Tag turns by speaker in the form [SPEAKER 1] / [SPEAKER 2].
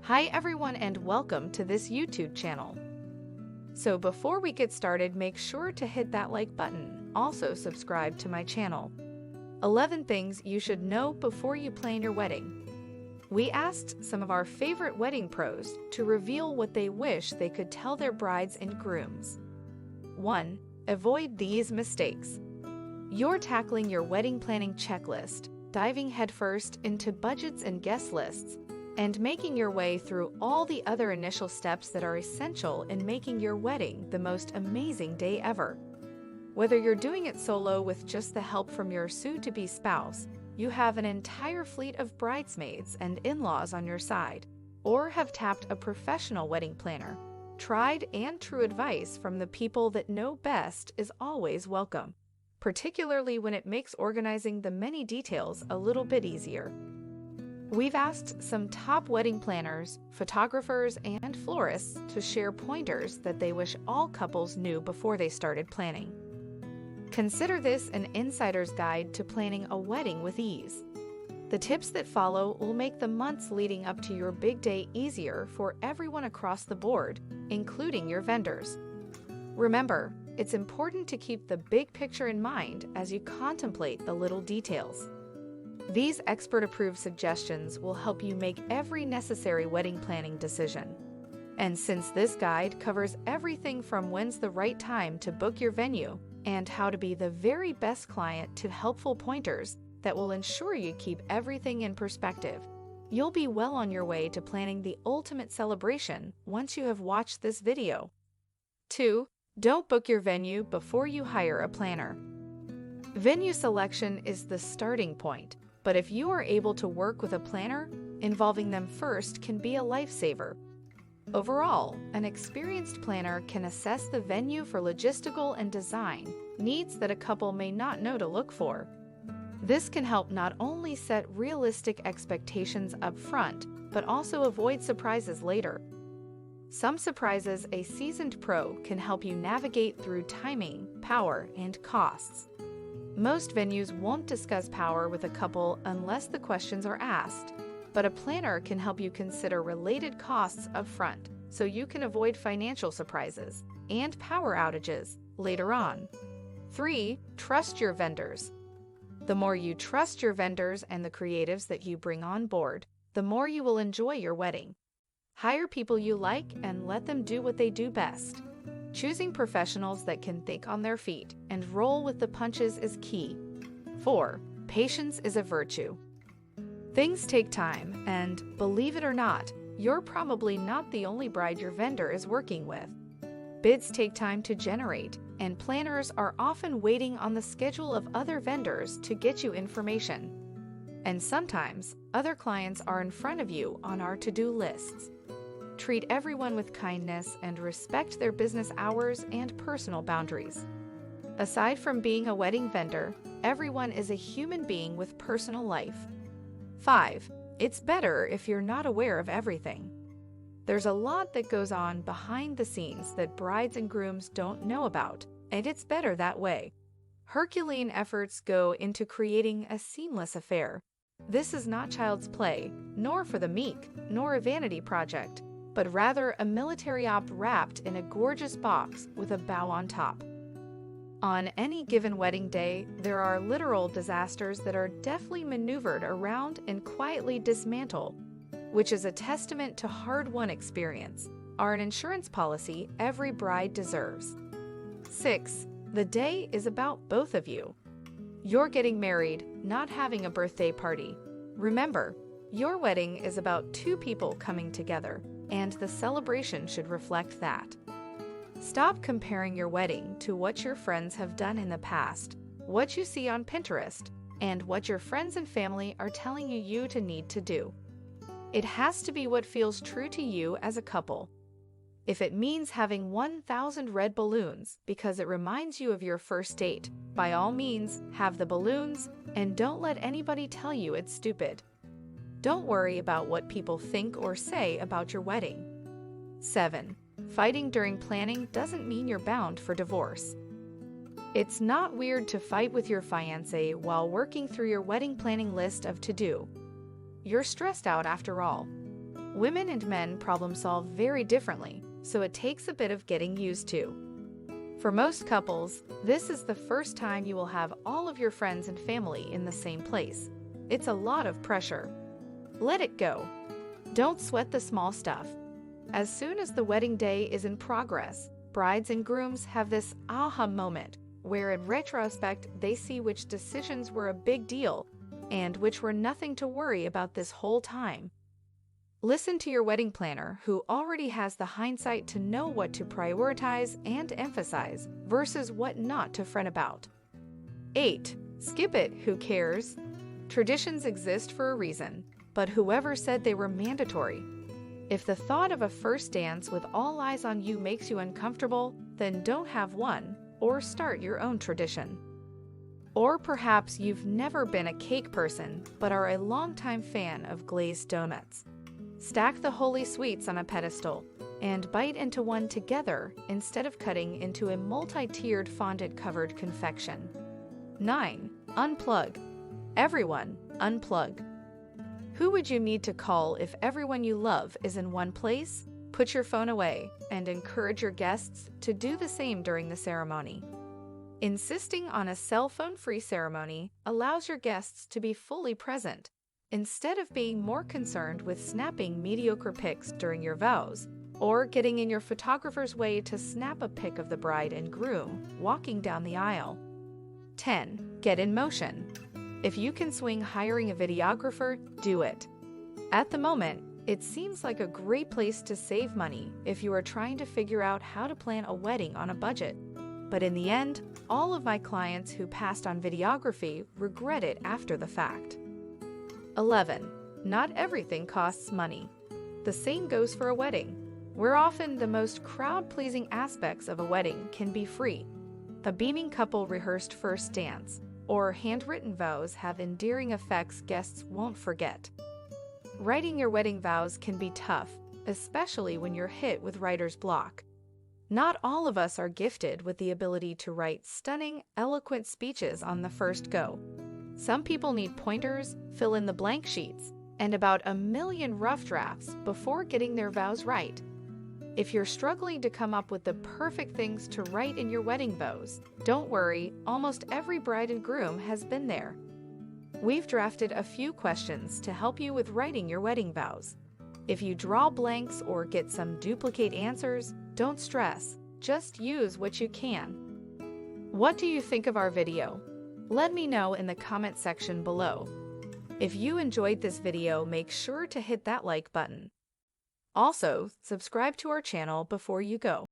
[SPEAKER 1] Hi everyone and welcome to this YouTube channel. So before we get started, make sure to hit that like button. Also subscribe to my channel. 11 things you should know before you plan your wedding. We asked some of our favorite wedding pros to reveal what they wish they could tell their brides and grooms. 1. Avoid these mistakes. You're tackling your wedding planning checklist, diving headfirst into budgets and guest lists, and making your way through all the other initial steps that are essential in making your wedding the most amazing day ever. Whether you're doing it solo with just the help from your soon-to-be spouse, you have an entire fleet of bridesmaids and in-laws on your side, or have tapped a professional wedding planner, tried and true advice from the people that know best is always welcome, particularly when it makes organizing the many details a little bit easier. We've asked some top wedding planners, photographers, and florists to share pointers that they wish all couples knew before they started planning. Consider this an insider's guide to planning a wedding with ease. The tips that follow will make the months leading up to your big day easier for everyone across the board, including your vendors. Remember, it's important to keep the big picture in mind as you contemplate the little details. These expert-approved suggestions will help you make every necessary wedding planning decision. And since this guide covers everything from when's the right time to book your venue and how to be the very best client to helpful pointers that will ensure you keep everything in perspective, you'll be well on your way to planning the ultimate celebration once you have watched this video. 2. Don't book your venue before you hire a planner. Venue selection is the starting point. But if you are able to work with a planner, involving them first can be a lifesaver. Overall, an experienced planner can assess the venue for logistical and design needs that a couple may not know to look for. This can help not only set realistic expectations up front, but also avoid surprises later. Some surprises a seasoned pro can help you navigate through timing, power, and costs. Most venues won't discuss power with a couple unless the questions are asked, but a planner can help you consider related costs up front so you can avoid financial surprises and power outages later on. 3. Trust your vendors. The more you trust your vendors and the creatives that you bring on board, the more you will enjoy your wedding. Hire people you like and let them do what they do best. Choosing professionals that can think on their feet and roll with the punches is key. 4. Patience is a virtue. Things take time, and believe it or not, you're probably not the only bride your vendor is working with. Bids take time to generate, and planners are often waiting on the schedule of other vendors to get you information. And sometimes, other clients are in front of you on our to-do lists. Treat everyone with kindness and respect their business hours and personal boundaries. Aside from being a wedding vendor, everyone is a human being with personal life. 5. It's better if you're not aware of everything. There's a lot that goes on behind the scenes that brides and grooms don't know about, and it's better that way. Herculean efforts go into creating a seamless affair. This is not child's play, nor for the meek, nor a vanity project, but rather a military op wrapped in a gorgeous box with a bow on top. On any given wedding day, there are literal disasters that are deftly maneuvered around and quietly dismantled, which is a testament to hard-won experience, or an insurance policy every bride deserves. 6. The day is about both of you. You're getting married, not having a birthday party. Remember, your wedding is about two people coming together, and the celebration should reflect that. Stop comparing your wedding to what your friends have done in the past, what you see on Pinterest, and what your friends and family are telling you to need to do. It has to be what feels true to you as a couple. If it means having 1,000 red balloons because it reminds you of your first date, by all means, have the balloons, and don't let anybody tell you it's stupid. Don't worry about what people think or say about your wedding. 7. Fighting during planning doesn't mean you're bound for divorce. It's not weird to fight with your fiancé while working through your wedding planning list of to-do. You're stressed out after all. Women and men problem solve very differently, so it takes a bit of getting used to. For most couples, this is the first time you will have all of your friends and family in the same place. It's a lot of pressure. Let it go. Don't sweat the small stuff. As soon as the wedding day is in progress, brides and grooms have this aha moment where in retrospect they see which decisions were a big deal and which were nothing to worry about this whole time. Listen to your wedding planner who already has the hindsight to know what to prioritize and emphasize versus what not to fret about. 8. Skip it, who cares? Traditions exist for a reason, but whoever said they were mandatory? If the thought of a first dance with all eyes on you makes you uncomfortable, then don't have one or start your own tradition. Or perhaps you've never been a cake person but are a longtime fan of glazed donuts. Stack the holy sweets on a pedestal and bite into one together instead of cutting into a multi-tiered fondant-covered confection. 9. Unplug. Everyone, unplug. Who would you need to call if everyone you love is in one place? Put your phone away and encourage your guests to do the same during the ceremony. Insisting on a cell phone-free ceremony allows your guests to be fully present, instead of being more concerned with snapping mediocre pics during your vows, or getting in your photographer's way to snap a pic of the bride and groom walking down the aisle. 10. Get in motion. If you can swing hiring a videographer, do it. At the moment, it seems like a great place to save money if you are trying to figure out how to plan a wedding on a budget. But in the end, all of my clients who passed on videography regret it after the fact. 11. Not everything costs money. The same goes for a wedding, where often the most crowd-pleasing aspects of a wedding can be free. A beaming couple rehearsed first dance, or handwritten vows have endearing effects guests won't forget. Writing your wedding vows can be tough, especially when you're hit with writer's block. Not all of us are gifted with the ability to write stunning, eloquent speeches on the first go. Some people need pointers, fill-in-the-blank sheets, and about 1,000,000 rough drafts before getting their vows right. If you're struggling to come up with the perfect things to write in your wedding vows, don't worry, almost every bride and groom has been there. We've drafted a few questions to help you with writing your wedding vows. If you draw blanks or get some duplicate answers, don't stress, just use what you can. What do you think of our video? Let me know in the comment section below. If you enjoyed this video, make sure to hit that like button. Also, subscribe to our channel before you go.